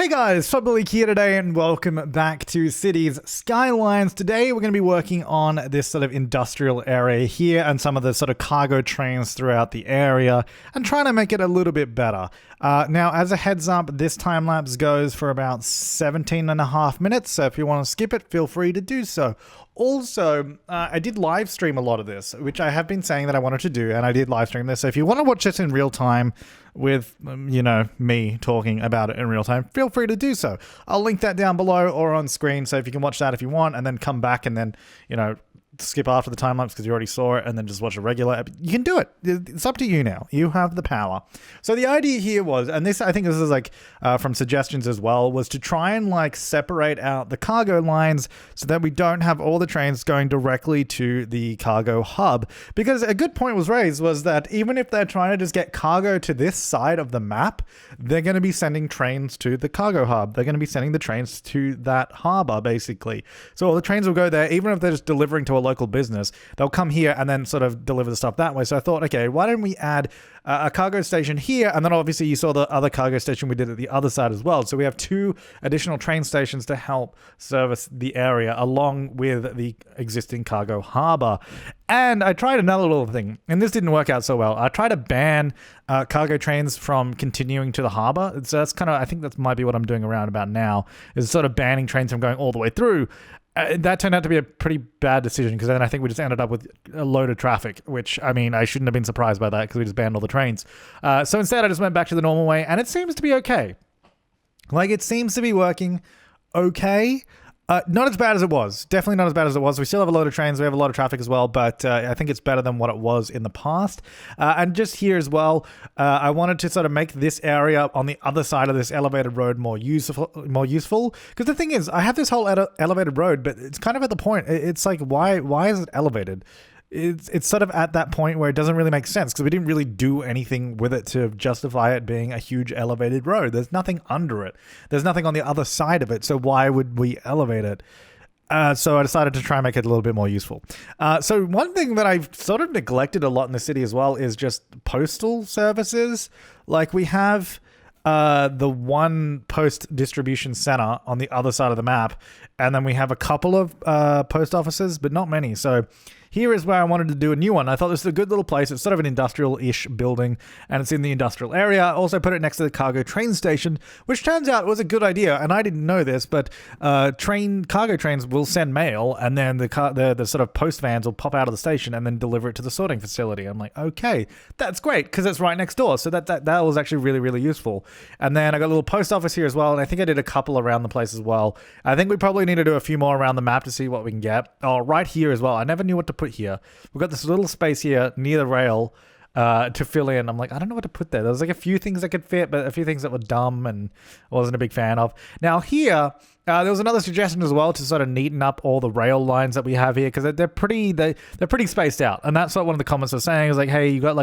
Hey guys, Flabaliki here today and welcome back to Cities Skylines. Today we're going to be working on this sort of industrial area here and some of the sort of cargo trains throughout the area and trying to make it a little bit better. Now, as a heads up, this time lapse goes for about 17 and a half minutes, so if you want to skip it, feel free to do so. Also, I did live stream a lot of this, which I have been saying that I wanted to do, and I did live stream this. So if you want to watch this in real time with, me talking about it in real time, feel free to do so. I'll link that down below or on screen, so if you can watch that if you want, and then come back and then, skip after the time lapse because you already saw it and then just watch a regular. You can do it. It's up to you now. You have the power. So the idea here was, and this, I think this is from suggestions as well, was to try and separate out the cargo lines so that we don't have all the trains going directly to the cargo hub. Because a good point was raised was that even if they're trying to just get cargo to this side of the map, they're going to be sending trains to the cargo hub. They're going to be sending the trains to that harbor, basically. So all the trains will go there, even if they're just delivering to a local business, they'll come here and then sort of deliver the stuff that way. So I thought, okay, why don't we add a cargo station here? And then obviously you saw the other cargo station we did at the other side as well. So we have two additional train stations to help service the area along with the existing cargo harbor. And I tried another little thing, and this didn't work out so well. I tried to ban cargo trains from continuing to the harbor. So that's I think that might be what I'm doing around about now, is sort of banning trains from going all the way through. That turned out to be a pretty bad decision because then I think we just ended up with a load of traffic, which, I mean, I shouldn't have been surprised by that because we just banned all the trains. So instead, I just went back to the normal way, and it seems to be okay. It seems to be working okay. Not as bad as it was. Definitely not as bad as it was. We still have a load of trains. We have a lot of traffic as well, but I think it's better than what it was in the past. And just here as well, I wanted to sort of make this area on the other side of this elevated road more useful. Because the thing is, I have this whole elevated road, but it's kind of at the point. It's like, why is it elevated? It's sort of at that point where it doesn't really make sense because we didn't really do anything with it to justify it being a huge elevated road. There's nothing under it. There's nothing on the other side of it. So why would we elevate it? So I decided to try and make it a little bit more useful. So one thing that I've sort of neglected a lot in the city as well is just postal services. We have the one post distribution center on the other side of the map, and then we have a couple of post offices, but not many. So here is where I wanted to do a new one. I thought this was a good little place. It's sort of an industrial-ish building, and it's in the industrial area. I also put it next to the cargo train station, which turns out was a good idea, and I didn't know this, but cargo trains will send mail, and then the sort of post vans will pop out of the station and then deliver it to the sorting facility. I'm like, okay, that's great, because it's right next door, so that was actually really, really useful. And then I got a little post office here as well, and I think I did a couple around the place as well. I think we probably need to do a few more around the map to see what we can get. Oh, right here as well. I never knew what to put here. We've got this little space here near the rail to fill in. I'm like, I don't know what to put there. There's a few things that could fit, but a few things that were dumb and I wasn't a big fan of. Now here, there was another suggestion as well to sort of neaten up all the rail lines that we have here because they're pretty spaced out, and that's what one of the comments was saying is like, hey, you got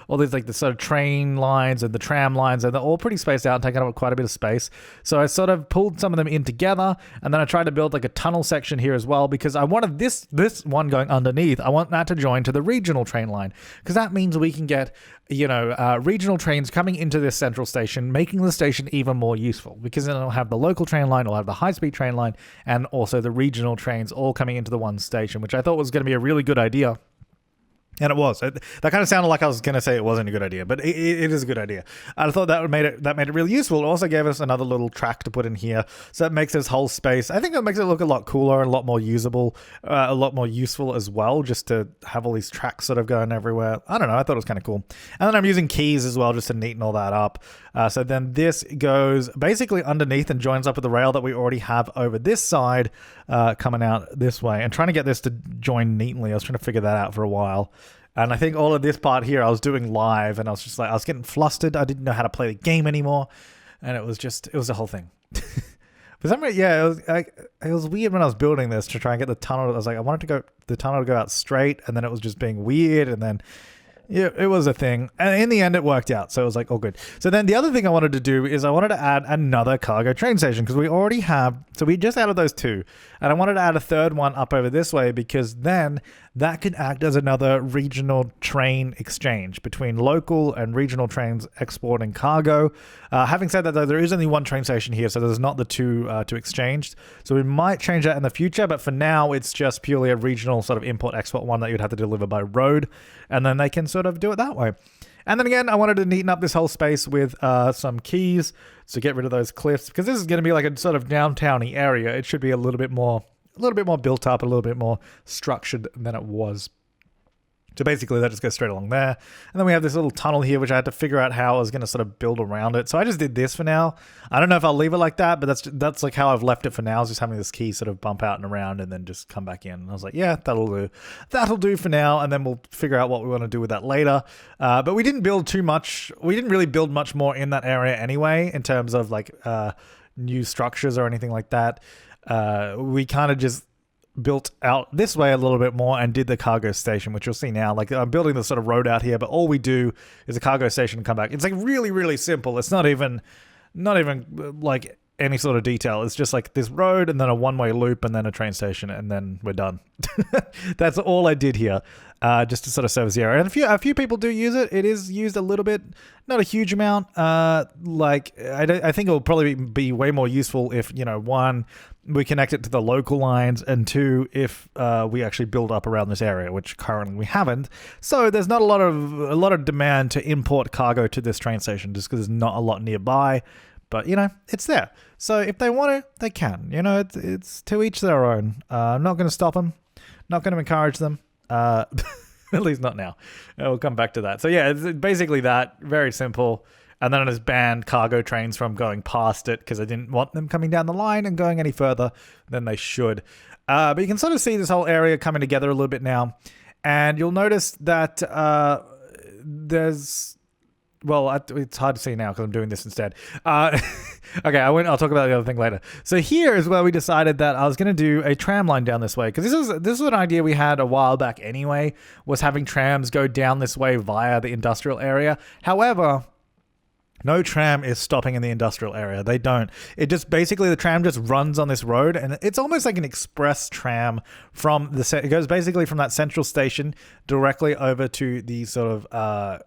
all these the sort of train lines and the tram lines, and they're all pretty spaced out and taking up quite a bit of space. So I sort of pulled some of them in together, and then I tried to build a tunnel section here as well because I wanted this one going underneath. I want that to join to the regional train line because that means we can get regional trains coming into this central station, making the station even more useful because then it'll have the local train line, it'll have the high-speed train line, and also the regional trains all coming into the one station, which I thought was going to be a really good idea. And it was. That kind of sounded like I was going to say it wasn't a good idea, but it is a good idea. I thought that made it really useful. It also gave us another little track to put in here, so that makes this whole space. I think it makes it look a lot cooler and a lot more usable, a lot more useful as well, just to have all these tracks sort of going everywhere. I don't know. I thought it was kind of cool. And then I'm using keys as well just to neaten all that up. So then this goes basically underneath and joins up with the rail that we already have over this side, coming out this way. And trying to get this to join neatly. I was trying to figure that out for a while. And I think all of this part here I was doing live, and I was just I was getting flustered. I didn't know how to play the game anymore, and it was the whole thing. For some reason, yeah, it was weird when I was building this to try and get the tunnel. I was like, I wanted the tunnel to go out straight, and then it was just being weird, and then Yeah, it was a thing. And in the end, it worked out. So it was like, all good. So then the other thing I wanted to do is I wanted to add another cargo train station because we already have, so we just added those two. And I wanted to add a third one up over this way because then that could act as another regional train exchange between local and regional trains exporting cargo. Having said that, though, there is only one train station here, so there's not the two to exchange. So we might change that in the future, but for now, it's just purely a regional sort of import-export one that you'd have to deliver by road, and then they can sort of do it that way. And then again, I wanted to neaten up this whole space with some keys to get rid of those cliffs, because this is going to be like a sort of downtown-y area. It should be a little bit more built up, a little bit more structured than it was. So basically, that just goes straight along there. And then we have this little tunnel here, which I had to figure out how I was going to sort of build around it. So I just did this for now. I don't know if I'll leave it like that, but that's like how I've left it for now, is just having this key sort of bump out and around and then just come back in. And I was like, yeah, that'll do. That'll do for now, and then we'll figure out what we want to do with that later. But we didn't build too much. We didn't really build much more in that area anyway, in terms of like new structures or anything like that. We kind of just built out this way a little bit more and did the cargo station, which you'll see now. Like, I'm building the sort of road out here, but all we do is a cargo station and come back. It's like really, really simple. It's not even like any sort of detail. It's just like this road and then a one-way loop and then a train station, and then we're done. That's all I did here, just to sort of service the area. And a few people do use it. It is used a little bit, not a huge amount. Like, I think it will probably be way more useful if, one, we connect it to the local lines, and two, if we actually build up around this area, which currently we haven't. So there's not a lot of demand to import cargo to this train station, just because there's not a lot nearby. But it's there. So if they want to, they can. It's to each their own. I'm not going to stop them. Not going to encourage them. At least not now. We'll come back to that. So yeah, it's basically that. Very simple. And then I just banned cargo trains from going past it because I didn't want them coming down the line and going any further than they should. But you can sort of see this whole area coming together a little bit now. And you'll notice that there's... Well, it's hard to see now because I'm doing this instead. Okay, I'll talk about the other thing later. So here is where we decided that I was going to do a tram line down this way, because this was an idea we had a while back anyway, was having trams go down this way via the industrial area. However, no tram is stopping in the industrial area. They don't. It just basically, the tram just runs on this road, and it's almost like an express tram it goes basically from that central station directly over to the sort of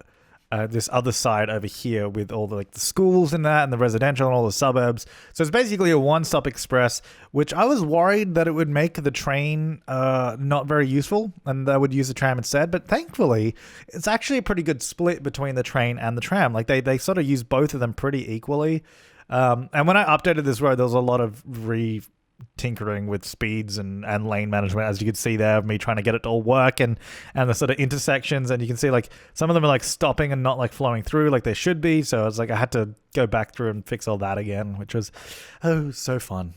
this other side over here with all the schools and that, and the residential and all the suburbs. So it's basically a one-stop express, which I was worried that it would make the train not very useful, and I would use the tram instead. But thankfully, it's actually a pretty good split between the train and the tram. Like, they sort of use both of them pretty equally. And when I updated this road, there was a lot of tinkering with speeds and lane management, as you could see there, of me trying to get it to all work, and the sort of intersections, and you can see like some of them are like stopping and not like flowing through like they should be. So it's like I had to go back through and fix all that again, which was so fun.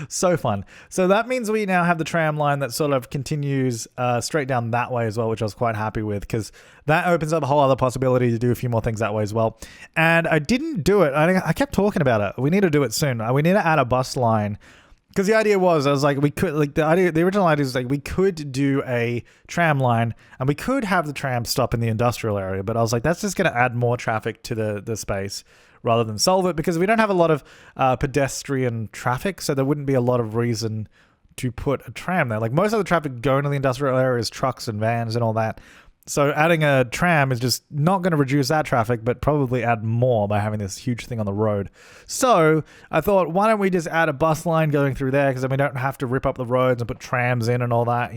So fun. So that means we now have the tram line that sort of continues straight down that way as well, which I was quite happy with, because that opens up a whole other possibility to do a few more things that way as well. And I didn't do it. I kept talking about it. We need to do it soon. We need to add a bus line. Because the idea was, we could, like, the original idea was like we could do a tram line and we could have the tram stop in the industrial area, but I was like, that's just going to add more traffic to the space rather than solve it, because we don't have a lot of pedestrian traffic, so there wouldn't be a lot of reason to put a tram there. Like, most of the traffic going to the industrial area is trucks and vans and all that. So adding a tram is just not going to reduce that traffic, but probably add more by having this huge thing on the road. So I thought, why don't we just add a bus line going through there, because then we don't have to rip up the roads and put trams in and all that,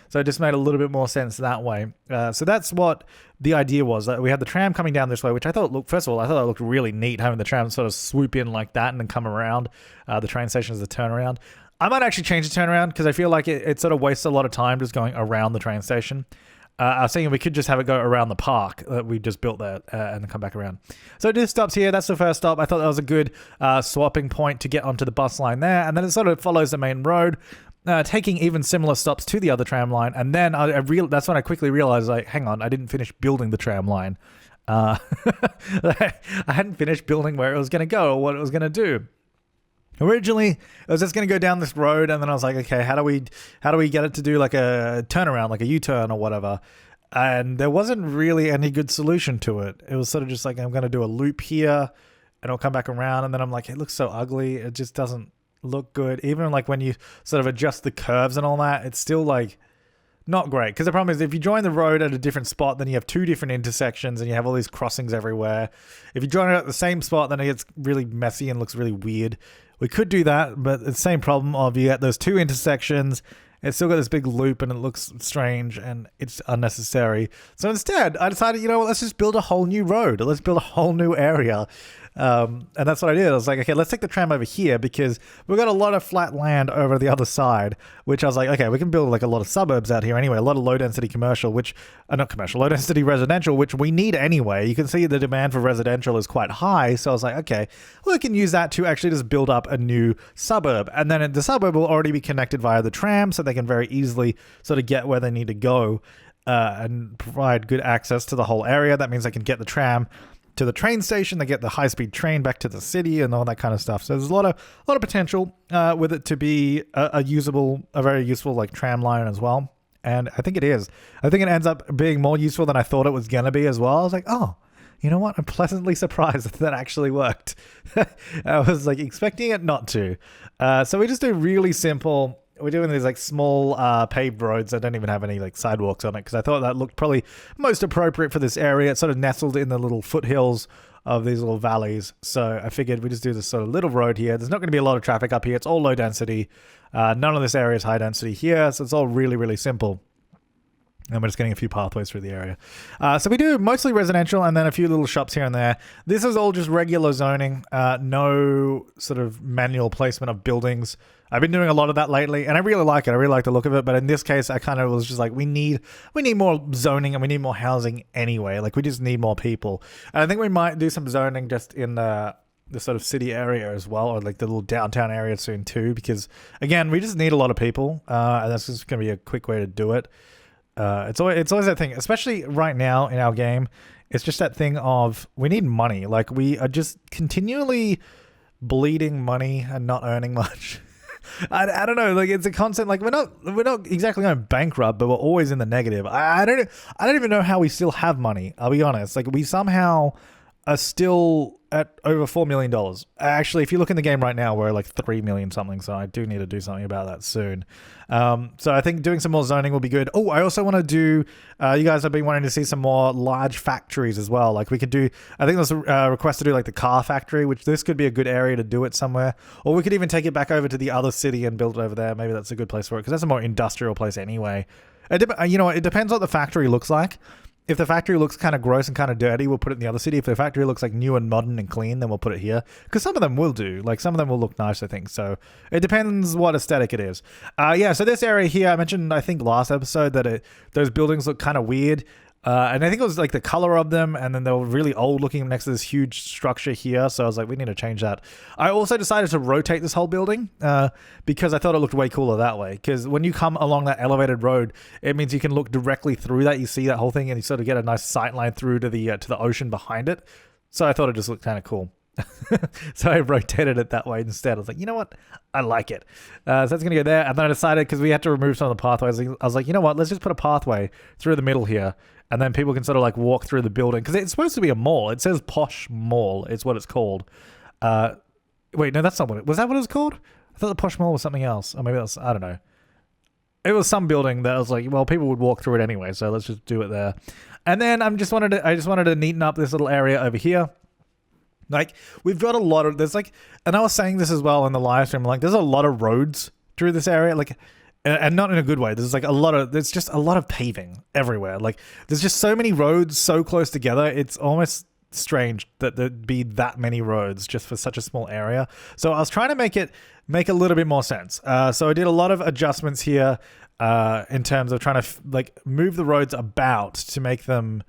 So it just made a little bit more sense that way. So that's what the idea was. That we had the tram coming down this way, which I thought looked really neat, having the tram sort of swoop in like that and then come around the train station as the turnaround. I might actually change the turnaround, because I feel like it sort of wastes a lot of time just going around the train station. I was thinking we could just have it go around the park that we just built there and then come back around. So it just stops here. That's the first stop. I thought that was a good swapping point to get onto the bus line there. And then it sort of follows the main road, taking even similar stops to the other tram line. And then that's when I quickly realized, like, hang on, I didn't finish building the tram line. I hadn't finished building where it was going to go or what it was going to do. Originally, it was just going to go down this road, and then I was like, okay, how do we get it to do like a turnaround, like a U-turn or whatever? And there wasn't really any good solution to it. It was sort of just like, I'm going to do a loop here and it'll come back around. And then I'm like, it looks so ugly. It just doesn't look good. Even like when you sort of adjust the curves and all that, it's still like not great. Because the problem is if you join the road at a different spot, then you have two different intersections and you have all these crossings everywhere. If you join it at the same spot, then it gets really messy and looks really weird. We could do that, but it's the same problem of you get those two intersections. It's still got this big loop and it looks strange and it's unnecessary. So instead, I decided, you know what, let's just build a whole new road. Let's build a whole new area. And that's what I did. I was like, okay, let's take the tram over here because we've got a lot of flat land over the other side, which I was like, okay, we can build like a lot of suburbs out here anyway, a lot of low density commercial, which, not commercial, low density residential, which we need anyway. You can see the demand for residential is quite high. So I was like, okay, well, we can use that to actually just build up a new suburb. And then the suburb will already be connected via the tram so they can very easily sort of get where they need to go and provide good access to the whole area. That means they can get the tram to the train station, they get the high-speed train back to the city and all that kind of stuff. So there's a lot of potential with it to be a very useful like tram line as well. And I think it is. I think it ends up being more useful than I thought it was going to be as well. I was like, oh, you know what? I'm pleasantly surprised that actually worked. I was like expecting it not to. So we just do really simple. We're doing these like small paved roads that don't even have any like sidewalks on it because I thought that looked probably most appropriate for this area. It's sort of nestled in the little foothills of these little valleys. So I figured we just do this sort of little road here. There's not going to be a lot of traffic up here. It's all low density. None of this area is high density here. So it's all really, really simple. And we're just getting a few pathways through the area. So we do mostly residential and then a few little shops here and there. This is all just regular zoning. No sort of manual placement of buildings. I've been doing a lot of that lately and I really like it. I really like the look of it. But in this case, I kind of was just like, we need more zoning and we need more housing anyway. Like we just need more people. And I think we might do some zoning just in the sort of city area as well, or like the little downtown area soon too. Because again, we just need a lot of people. And that's just going to be a quick way to do it. It's always that thing, especially right now in our game. It's just that thing of we need money. Like we are just continually bleeding money and not earning much. I don't know. Like it's a constant. Like we're not exactly going bankrupt, but we're always in the negative. I don't even know how we still have money. I'll be honest. Like we somehow are still at over $4 million. Actually, if you look in the game right now, we're like 3 million something. So I do need to do something about that soon. So I think doing some more zoning will be good. Oh, I also want to do, you guys have been wanting to see some more large factories as well. Like we could do, I think there's a request to do like the car factory, which this could be a good area to do it somewhere. Or we could even take it back over to the other city and build it over there. Maybe that's a good place for it because that's a more industrial place anyway. You know, it depends what the factory looks like. If the factory looks kind of gross and kind of dirty, we'll put it in the other city. If the factory looks like new and modern and clean, then we'll put it here. Because some of them will do. Like some of them will look nice, I think. So it depends what aesthetic it is. Yeah, so this area here, I mentioned, I think last episode that those buildings look kind of weird. And I think it was like the color of them, and then they were really old looking next to this huge structure here. So I was like, we need to change that. I also decided to rotate this whole building because I thought it looked way cooler that way. Because when you come along that elevated road, it means you can look directly through that. You see that whole thing, and you sort of get a nice sight line through to the ocean behind it. So I thought it just looked kind of cool. So I rotated it that way instead. I was like, you know what? I like it. So that's going to go there. And then I decided, because we had to remove some of the pathways, I was like, you know what? Let's just put a pathway through the middle here. And then people can sort of like walk through the building. Because it's supposed to be a mall. It says Posh Mall. It's what it's called. Wait, no, that's not what it was. That what it was called? I thought the Posh Mall was something else. Or maybe that's, I don't know. It was some building that was like, well, people would walk through it anyway. So let's just do it there. And then I just wanted to neaten up this little area over here. Like we've got a lot of, there's like, and I was saying this as well in the live stream, like there's a lot of roads through this area, like, and not in a good way. There's like there's just a lot of paving everywhere. Like there's just so many roads so close together. It's almost strange that there'd be that many roads just for such a small area. So I was trying to make a little bit more sense. So I did a lot of adjustments here in terms of trying to like move the roads about to make them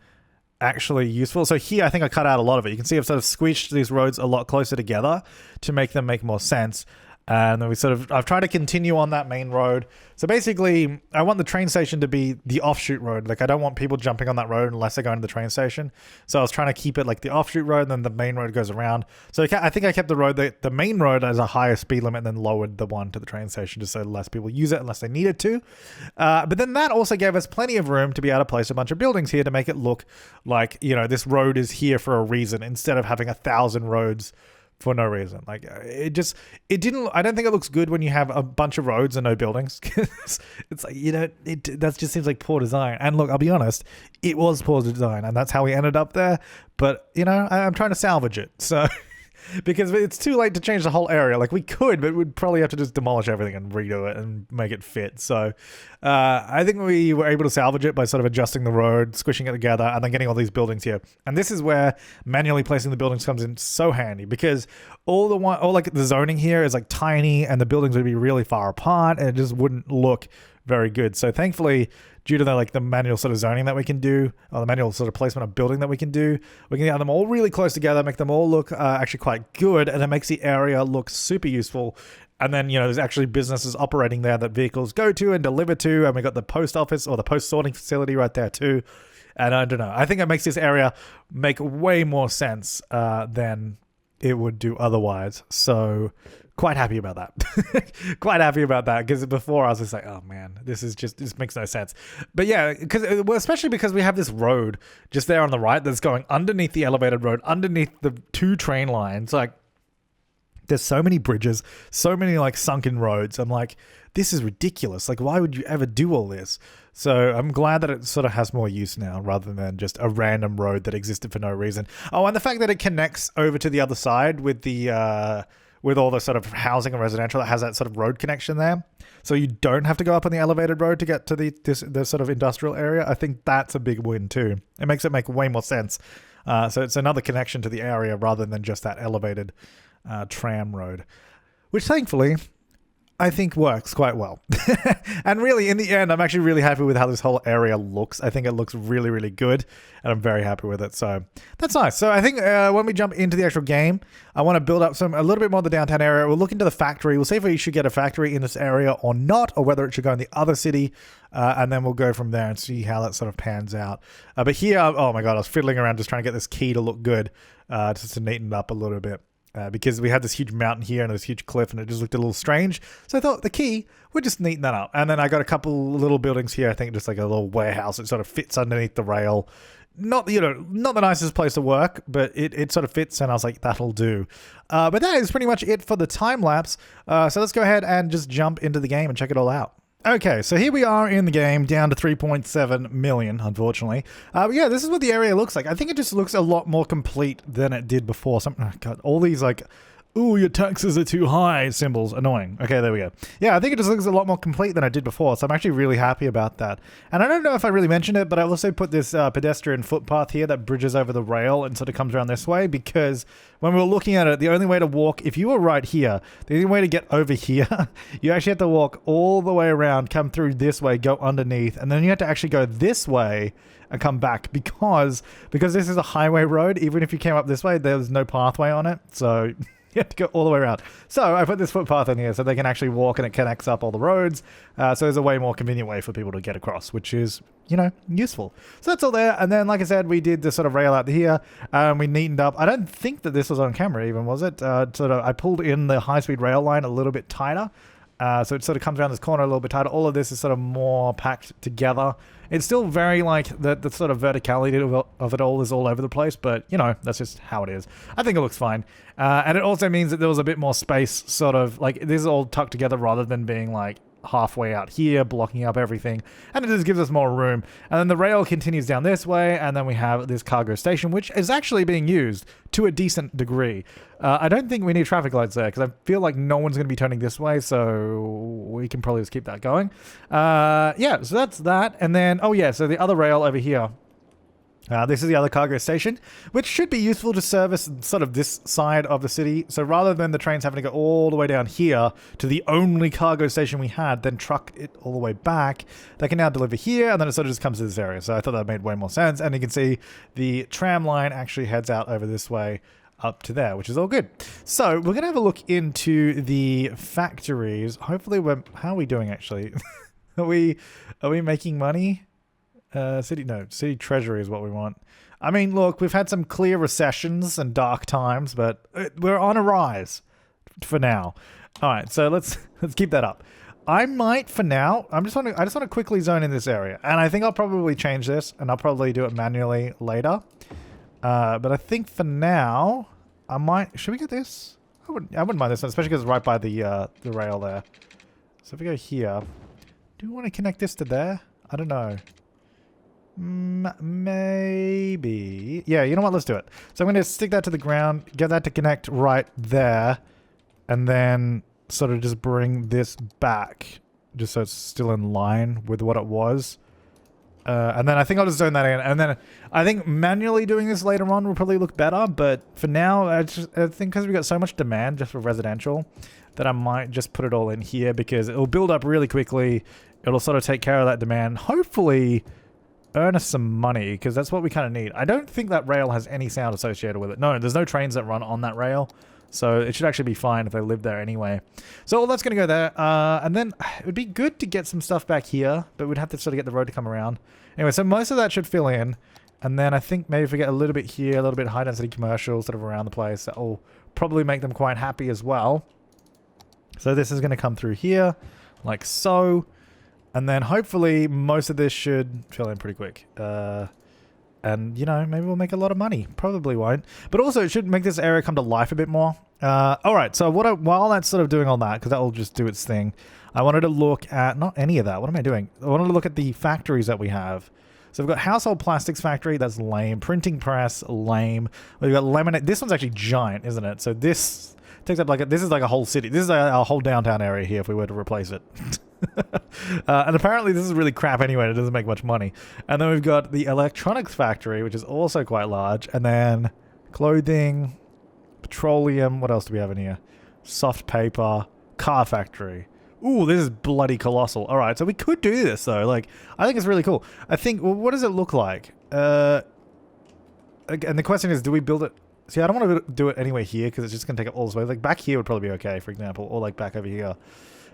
actually useful. So here I think I cut out a lot of it. You can see I've sort of squished these roads a lot closer together to make them make more sense. And then I've tried to continue on that main road. So basically, I want the train station to be the offshoot road. Like, I don't want people jumping on that road unless they're going to the train station. So I was trying to keep it like the offshoot road, and then the main road goes around. So I think I kept the main road as a higher speed limit, and then lowered the one to the train station just so less people use it unless they needed to. But then that also gave us plenty of room to be able to place a bunch of buildings here to make it look like, this road is here for a reason, instead of having 1,000 roads for no reason. Like, I don't think it looks good when you have a bunch of roads and no buildings. It's like, that just seems like poor design. And look, I'll be honest, it was poor design, and that's how we ended up there. But, I'm trying to salvage it. So, because it's too late to change the whole area. Like, we could, but we'd probably have to just demolish everything and redo it and make it fit. So I think we were able to salvage it by sort of adjusting the road, squishing it together, and then getting all these buildings here. And this is where manually placing the buildings comes in so handy, because all the zoning here is like tiny, and the buildings would be really far apart, and it just wouldn't look very good. So thankfully, due to the manual sort of zoning that we can do, or the manual sort of placement of building that we can do, we can get them all really close together, make them all look actually quite good, and it makes the area look super useful. And then, there's actually businesses operating there that vehicles go to and deliver to, and we got the post office or the post sorting facility right there too. And I don't know, I think it makes this area make way more sense than it would do otherwise. So quite happy about that. Quite happy about that, because before I was just like, oh man, this makes no sense. But yeah, especially because we have this road just there on the right that's going underneath the elevated road, underneath the 2 train lines. Like, there's so many bridges, so many like sunken roads. I'm like, this is ridiculous. Like, why would you ever do all this? So I'm glad that it sort of has more use now, rather than just a random road that existed for no reason. Oh, and the fact that it connects over to the other side with the with all the sort of housing and residential, that has that sort of road connection there. So you don't have to go up on the elevated road to get to the sort of industrial area. I think that's a big win too. It makes it make way more sense. So it's another connection to the area rather than just that elevated tram road, which thankfully I think works quite well. And really, in the end, I'm actually really happy with how this whole area looks. I think it looks really, really good, and I'm very happy with it. So that's nice. So I think when we jump into the actual game, I want to build up a little bit more of the downtown area. We'll look into the factory. We'll see if we should get a factory in this area or not, or whether it should go in the other city. And then we'll go from there and see how that sort of pans out. But here, oh my God, I was fiddling around just trying to get this key to look good, just to neaten it up a little bit. Because we had this huge mountain here and this huge cliff, and it just looked a little strange. So I thought the key would just neaten that up. And then I got a couple little buildings here. I think just like a little warehouse. It sort of fits underneath the rail. Not the nicest place to work, but it sort of fits. And I was like, that'll do. But that is pretty much it for the time lapse. So let's go ahead and just jump into the game and check it all out. Okay, so here we are in the game, down to 3.7 million, unfortunately. Yeah, this is what the area looks like. I think it just looks a lot more complete than it did before. God, all these like, ooh, your taxes are too high symbols. Annoying. Okay, there we go. Yeah, I think it just looks a lot more complete than I did before, so I'm actually really happy about that. And I don't know if I really mentioned it, but I also put this pedestrian footpath here that bridges over the rail and sort of comes around this way, because when we were looking at it, the only way to walk, if you were right here, the only way to get over here, you actually have to walk all the way around, come through this way, go underneath, and then you have to actually go this way and come back, because this is a highway road. Even if you came up this way, there's no pathway on it, so you have to go all the way around. So I put this footpath in here so they can actually walk, and it connects up all the roads. So there's a way more convenient way for people to get across, which is, useful. So that's all there. And then, like I said, we did this sort of rail out here. We neatened up. I don't think that this was on camera even, was it? I pulled in the high-speed rail line a little bit tighter. So it sort of comes around this corner a little bit tighter. All of this is sort of more packed together. It's still very like the sort of verticality of it all is all over the place, but that's just how it is. I think it looks fine. And it also means that there was a bit more space, sort of like this is all tucked together rather than being like halfway out here blocking up everything, and it just gives us more room. And then the rail continues down this way, and then we have this cargo station, which is actually being used to a decent degree. I don't think we need traffic lights there, because I feel like no one's going to be turning this way, so we can probably just keep that going. Yeah, so that's that. And then so the other rail over here, this is the other cargo station, which should be useful to service sort of this side of the city. So rather than the trains having to go all the way down here to the only cargo station we had, then truck it all the way back, they can now deliver here, and then it sort of just comes to this area. So I thought that made way more sense. And you can see the tram line actually heads out over this way up to there, which is all good. So we're gonna have a look into the factories. Hopefully, how are we doing actually? are we making money? City treasury is what we want. I mean, look, we've had some clear recessions and dark times, but we're on a rise for now. All right, so let's keep that up. I might, for now, I just want to quickly zone in this area, and I think I'll probably change this, and I'll probably do it manually later. But I think for now, I might. Should we get this? I wouldn't mind this one, especially because it's right by the rail there. So if we go here, do we want to connect this to there? I don't know. Maybe. Yeah, you know what? Let's do it. So I'm going to stick that to the ground, get that to connect right there, and then sort of just bring this back, just so it's still in line with what it was. And then I think I'll just zone that in. And then I think manually doing this later on will probably look better. But for now, I think because we've got so much demand just for residential, that I might just put it all in here because it'll build up really quickly. It'll sort of take care of that demand. Hopefully earn us some money because that's what we kind of need. I don't think that rail has any sound associated with it. No, there's no trains that run on that rail. So it should actually be fine if they live there anyway. So all that's going to go there. And then it would be good to get some stuff back here, but we'd have to sort of get the road to come around. Anyway, so most of that should fill in. And then I think maybe if we get a little bit here, a little bit high density commercial sort of around the place, that will probably make them quite happy as well. So this is going to come through here like so. And then hopefully most of this should fill in pretty quick. And, you know, maybe we'll make a lot of money. Probably won't. But also, it should make this area come to life a bit more. All right, so while that's sort of doing all that, because that will just do its thing, I wanted to look at... Not any of that. What am I doing? I wanted to look at the factories that we have. So we've got household plastics factory. That's lame. Printing press, lame. We've got laminate. This one's actually giant, isn't it? So this takes up like... This is like a whole city. This is our whole downtown area here if we were to replace it. And apparently this is really crap anyway. It doesn't make much money. And then we've got the electronics factory, which is also quite large. And then clothing, petroleum. What else do we have in here? Soft paper, car factory. Ooh, this is bloody colossal. All right, so we could do this though. Like, I think it's really cool. I think, well, what does it look like? And the question is, do we build it? See, I don't want to do it anywhere here because it's just going to take up all this way. Like back here would probably be okay, for example, or like back over here.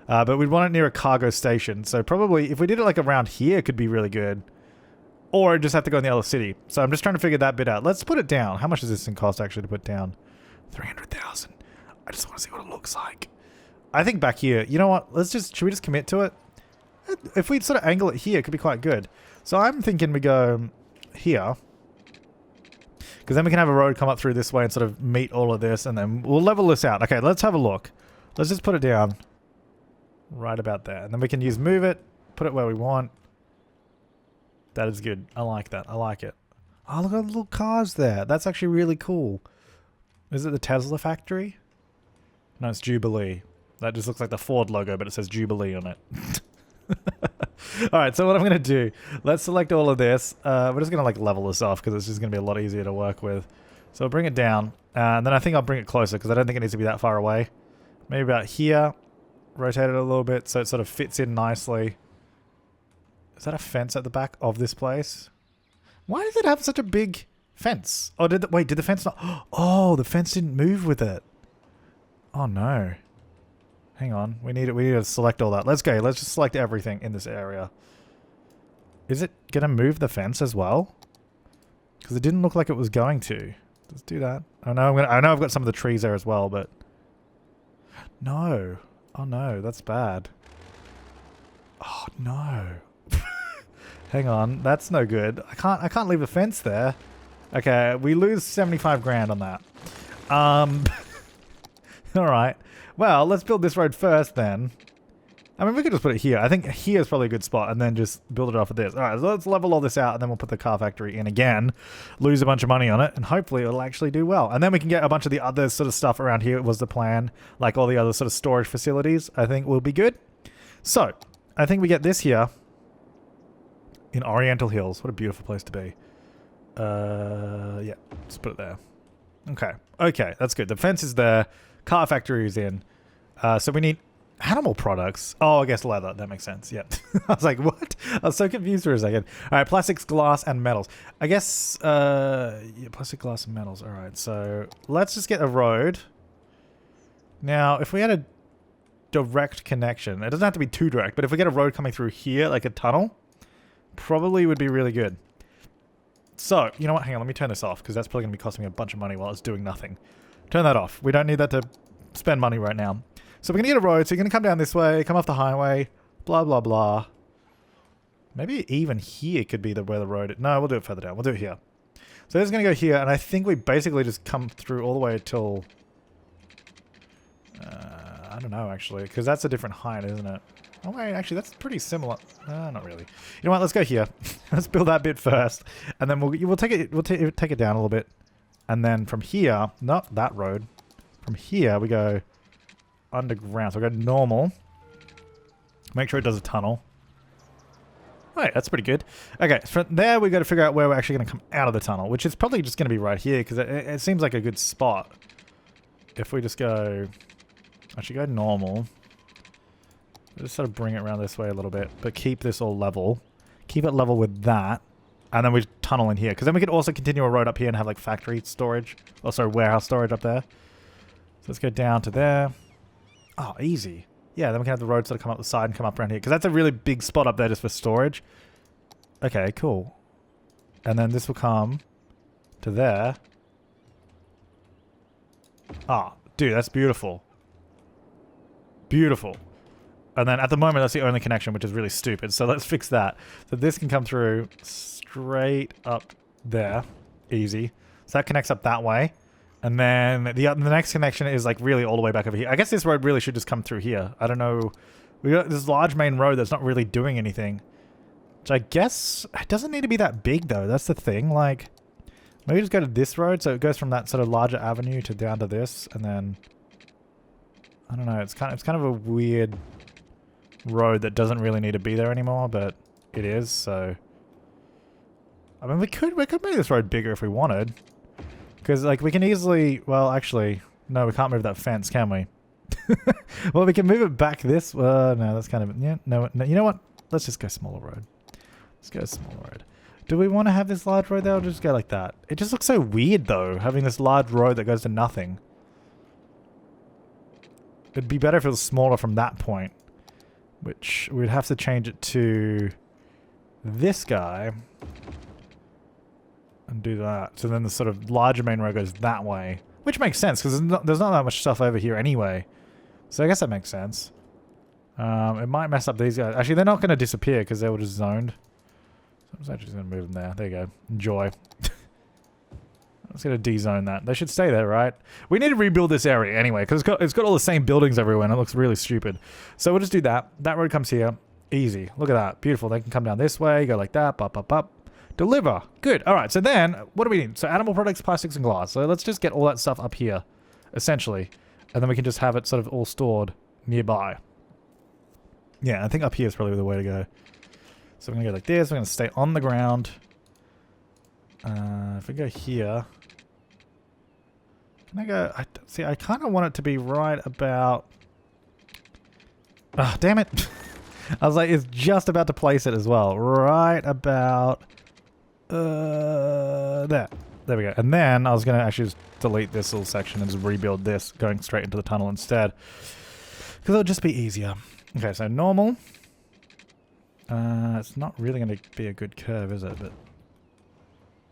But we'd want it near a cargo station. So probably if we did it like around here, it could be really good. Or just have to go in the other city. So I'm just trying to figure that bit out. Let's put it down. How much does this thing cost actually to put down? 300,000. I just want to see what it looks like. I think back here, you know what? Should we just commit to it? If we sort of angle it here, it could be quite good. So I'm thinking we go here. Because then we can have a road come up through this way and sort of meet all of this. And then we'll level this out. Okay, let's have a look. Let's just put it down. Right about there. And then we can move it, put it where we want. That is good. I like that. I like it. Oh, look at the little cars there. That's actually really cool. Is it the Tesla factory? No, it's Jubilee. That just looks like the Ford logo, but it says Jubilee on it. Alright, so what I'm going to do, let's select all of this. We're just going to like level this off because it's just going to be a lot easier to work with. So I'll bring it down. And then I think I'll bring it closer because I don't think it needs to be that far away. Maybe about here. Rotate it a little bit so it sort of fits in nicely. Is that a fence at the back of this place? Why does it have such a big fence? Oh, did the fence not... Oh, the fence didn't move with it. Oh, no. Hang on. We need to select all that. Let's go. Let's just select everything in this area. Is it going to move the fence as well? Because it didn't look like it was going to. Let's do that. I know I've got some of the trees there as well, but... No. Oh no, that's bad. Oh no. Hang on, that's no good. I can't leave a fence there. Okay, we lose 75 grand on that. Alright. Well, let's build this road first then. I mean, we could just put it here. I think here's probably a good spot and then just build it off of this. Alright, so let's level all this out and then we'll put the car factory in again. Lose a bunch of money on it and hopefully it'll actually do well. And then we can get a bunch of the other sort of stuff around here was the plan. Like all the other sort of storage facilities I think will be good. So, I think we get this here in Oriental Hills. What a beautiful place to be. Yeah, let's put it there. Okay, that's good. The fence is there. Car factory is in. So we need Animal products? Oh, I guess leather. That makes sense. Yep. I was like, what? I was so confused for a second. All right, plastics, glass, and metals. I guess, yeah, plastic, glass, and metals. All right, so let's just get a road. Now, if we had a direct connection, it doesn't have to be too direct, but if we get a road coming through here, like a tunnel, probably would be really good. So, you know what? Hang on, let me turn this off, because that's probably going to be costing me a bunch of money while it's doing nothing. Turn that off. We don't need that to spend money right now. So we're going to get a road, so you're going to come down this way, come off the highway, blah, blah, blah. Maybe even here could be where the road is. No, we'll do it further down. We'll do it here. So this is going to go here, and I think we basically just come through all the way till... I don't know, actually, because that's a different height, isn't it? Oh, wait, actually, that's pretty similar. Not really. You know what? Let's go here. Let's build that bit first, and then we'll take it down a little bit, and then from here, not that road. From here, we go underground. So we go normal. Make sure it does a tunnel. Right, that's pretty good. Okay, from there we got to figure out where we're actually going to come out of the tunnel, which is probably just going to be right here because it seems like a good spot. If we just go, actually go normal. Just sort of bring it around this way a little bit, but keep this all level. Keep it level with that, and then we tunnel in here because then we could also continue a road up here and have like factory storage, or sorry, warehouse storage up there. So let's go down to there. Oh, easy. Yeah, then we can have the road sort of come up the side and come up around here. Because that's a really big spot up there just for storage. Okay, cool. And then this will come to there. Ah, dude, that's beautiful. Beautiful. And then at the moment, that's the only connection, which is really stupid. So let's fix that. So this can come through straight up there. Easy. So that connects up that way. And then the next connection is like really all the way back over here. I guess this road really should just come through here. I don't know. We got this large main road that's not really doing anything. Which I guess it doesn't need to be that big though. That's the thing. Like maybe just go to this road. So it goes from that sort of larger avenue to down to this. And then I don't know. It's kind of a weird road that doesn't really need to be there anymore, but it is. So I mean, we could make this road bigger if we wanted. Because, like, we can easily... Well, actually... No, we can't move that fence, can we? Well, we can move it back this... no, that's kind of... Yeah, no, you know what? Let's just go smaller road. Let's go smaller road. Do we want to have this large road there, or just go like that? It just looks so weird, though, having this large road that goes to nothing. It'd be better if it was smaller from that point. Which, we'd have to change it to... this guy... and do that. So then the sort of larger main road goes that way. Which makes sense, because there's not that much stuff over here anyway. So I guess that makes sense. It might mess up these guys. Actually, they're not going to disappear, because they were just zoned. So I'm just actually going to move them there. There you go. Enjoy. I'm just going to de-zone that. They should stay there, right? We need to rebuild this area anyway, because it's got all the same buildings everywhere, and it looks really stupid. So we'll just do that. That road comes here. Easy. Look at that. Beautiful. They can come down this way, go like that, up, up, up. Deliver. Good. All right. So then, what do we need? So animal products, plastics, and glass. So let's just get all that stuff up here, essentially. And then we can just have it sort of all stored nearby. Yeah, I think up here is probably the way to go. So I'm going to go like this. We're going to stay on the ground. If we go here... Can I go... see, I kind of want it to be right about... Ah, damn it. I was like, it's just about to place it as well. Right about... there we go. And then I was going to actually just delete this little section and just rebuild this, going straight into the tunnel instead. Because it'll just be easier. Okay, so normal. It's not really going to be a good curve, is it? But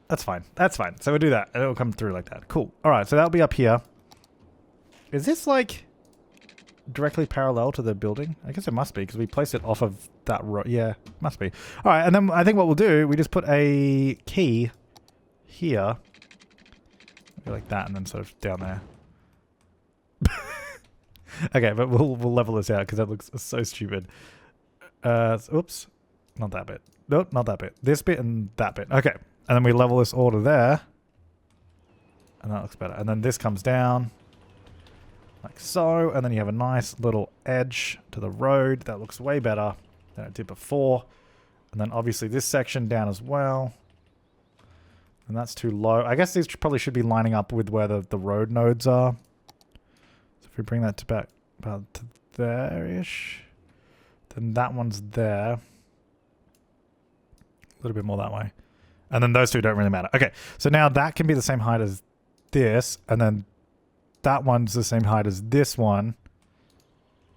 that's fine. That's fine. So we'll do that. And it'll come through like that. Cool. Alright, so that'll be up here. Is this like directly parallel to the building? I guess it must be, because we placed it off of that road. Yeah, must be. Alright, and then I think what we'll do, we just put a key here. Go like that, and then sort of down there. Okay, but we'll level this out, because that looks so stupid. Oops. Not that bit. Nope, not that bit. This bit and that bit. Okay. And then we level this all to there. And that looks better. And then this comes down. Like so, and then you have a nice little edge to the road that looks way better than it did before. And then obviously this section down as well. And that's too low. I guess these probably should be lining up with where the road nodes are. So if we bring that to back about to there-ish. Then that one's there. A little bit more that way. And then those two don't really matter. Okay, so now that can be the same height as this, and then that one's the same height as this one.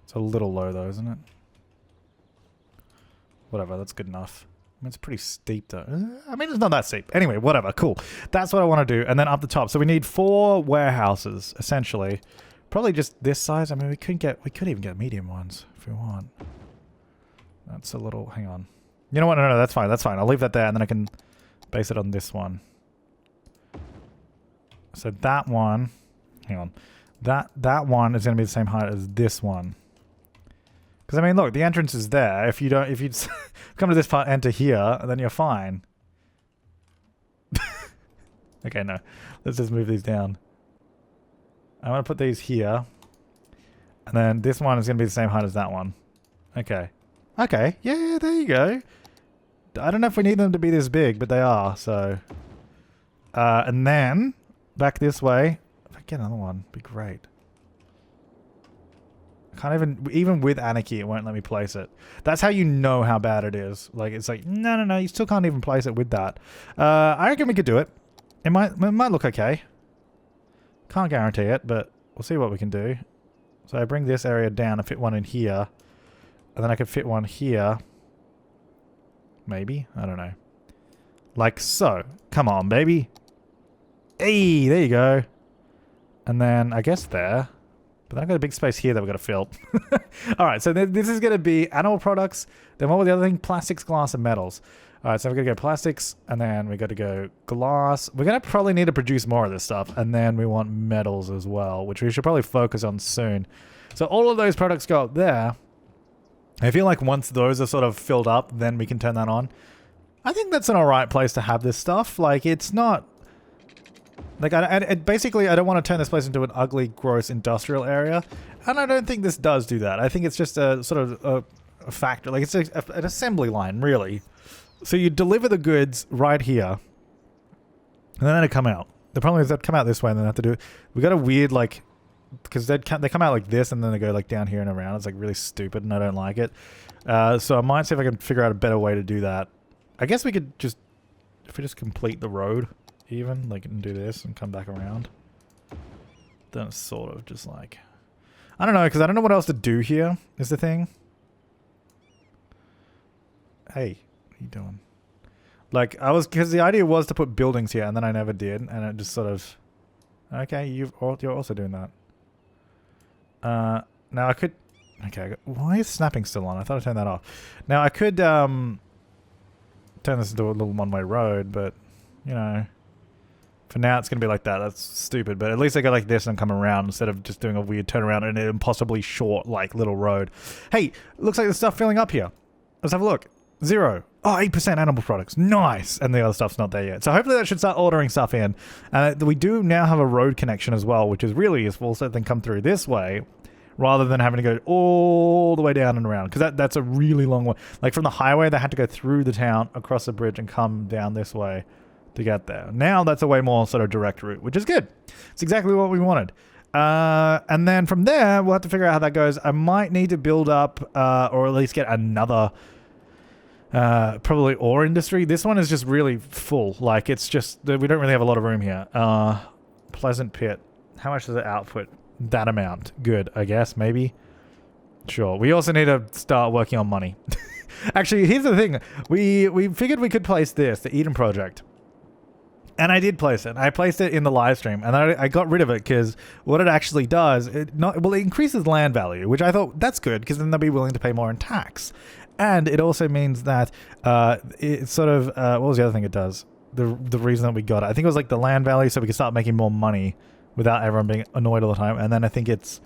It's a little low though, isn't it? Whatever, that's good enough. I mean, it's pretty steep though. I mean, it's not that steep. Anyway, whatever, cool. That's what I want to do. And then up the top. So we need 4 warehouses, essentially. Probably just this size. I mean, we could even get medium ones if we want. That's a little, hang on. You know what? No, that's fine. That's fine. I'll leave that there and then I can base it on this one. So that one, hang on. That one is going to be the same height as this one. Because I mean, look, the entrance is there. If you come to this part, enter here, then you're fine. Okay, no. Let's just move these down. I want to put these here. And then this one is going to be the same height as that one. Okay. Okay. Yeah, there you go. I don't know if we need them to be this big, but they are, so. And then, back this way. If I get another one, it'd be great. I can't even with Anarchy, it won't let me place it. That's how you know how bad it is. Like, it's like, no, you still can't even place it with that. I reckon we could do it. It might look okay. Can't guarantee it, but we'll see what we can do. So I bring this area down and fit one in here. And then I could fit one here. Maybe? I don't know. Like so. Come on, baby. Hey, there you go. And then I guess there. But then I've got a big space here that we've got to fill. Alright, so this is going to be animal products. Then what was the other thing? Plastics, glass, and metals. Alright, so we're going to go plastics, and then we got to go glass. We're going to probably need to produce more of this stuff. And then we want metals as well, which we should probably focus on soon. So all of those products go up there. I feel like once those are sort of filled up, then we can turn that on. I think that's an alright place to have this stuff. Like, it's not... Like, basically, I don't want to turn this place into an ugly, gross industrial area. And I don't think this does do that. I think it's just a sort of a factor. Like, it's an assembly line, really. So you deliver the goods right here. And then they come out. The problem is they'd come out this way and then have to do... We got a weird, like... Because they come out like this and then they go like down here and around. It's like really stupid and I don't like it. So I might see if I can figure out a better way to do that. I guess we could just... If we just complete the road... even, like, and do this and come back around, then it's sort of just like, I don't know, because I don't know what else to do here, is the thing. Hey, what are you doing? Like, because the idea was to put buildings here, and then I never did, and it just sort of, okay, you're also doing that. Now I could, okay, why is snapping still on? I thought I turned that off. Now I could, turn this into a little one-way road, but, you know, for now, it's going to be like that. That's stupid. But at least I go like this and come around instead of just doing a weird turnaround and an impossibly short, like, little road. Hey, looks like there's stuff filling up here. Let's have a look. 0. Oh, 8% animal products. Nice. And the other stuff's not there yet. So hopefully that should start ordering stuff in. And we do now have a road connection as well, which is really useful. So then come through this way rather than having to go all the way down and around. Because that's a really long way. Like from the highway, they had to go through the town, across the bridge, and come down this way to get there. Now that's a way more sort of direct route, which is good. It's exactly what we wanted. And then from there, we'll have to figure out how that goes. I might need to build up, or at least get another, probably ore industry. This one is just really full. Like, it's just, we don't really have a lot of room here. Pleasant Pit. How much does it output? That amount. Good, I guess, maybe. Sure. We also need to start working on money. Actually, here's the thing. We figured we could place this, the Eden Project. And I did place it. I placed it in the live stream, and I got rid of it because what it actually does, it increases land value, which I thought that's good because then they'll be willing to pay more in tax. And it also means that it's sort of what was the other thing it does? The reason that we got it, I think it was like the land value, so we could start making more money without everyone being annoyed all the time. And then I think it's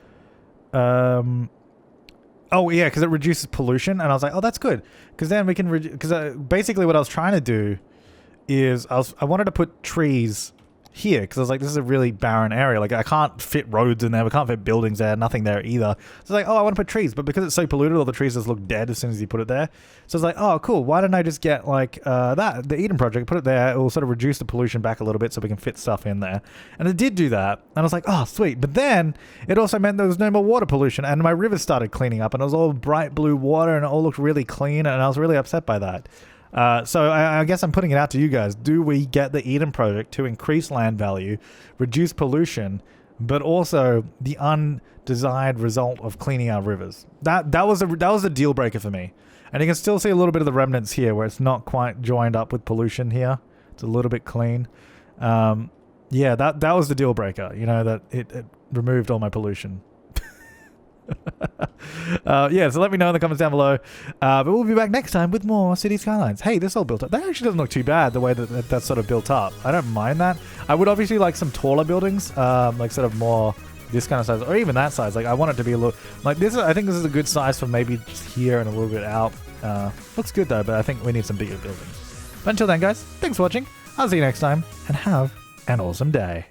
oh yeah, because it reduces pollution, and I was like, oh, that's good because then we can because basically what I was trying to do is I wanted to put trees here, because I was like, this is a really barren area. Like, I can't fit roads in there. We can't fit buildings there. Nothing there either. So it's like, oh, I want to put trees. But because it's so polluted, all the trees just look dead as soon as you put it there. So it's like, oh, cool. Why don't I just get like the Eden Project, put it there. It will sort of reduce the pollution back a little bit so we can fit stuff in there. And it did do that. And I was like, oh, sweet. But then it also meant there was no more water pollution. And my rivers started cleaning up. And it was all bright blue water. And it all looked really clean. And I was really upset by that. So I guess I'm putting it out to you guys. Do we get the Eden Project to increase land value, reduce pollution, but also the undesired result of cleaning our rivers? That was a deal breaker for me. And you can still see a little bit of the remnants here where it's not quite joined up with pollution here. It's a little bit clean. Yeah, that was the deal breaker, you know, that it removed all my pollution. Yeah, so let me know in the comments down below. But we'll be back next time with more City Skylines. Hey, this all built up. That actually doesn't look too bad, the way that's sort of built up. I don't mind that. I would obviously like some taller buildings, like sort of more this kind of size, or even that size. Like, I want it to be a little like this. I think this is a good size for maybe just here and a little bit out. Looks good though, but I think we need some bigger buildings. But until then, guys, thanks for watching. I'll see you next time, and have an awesome day.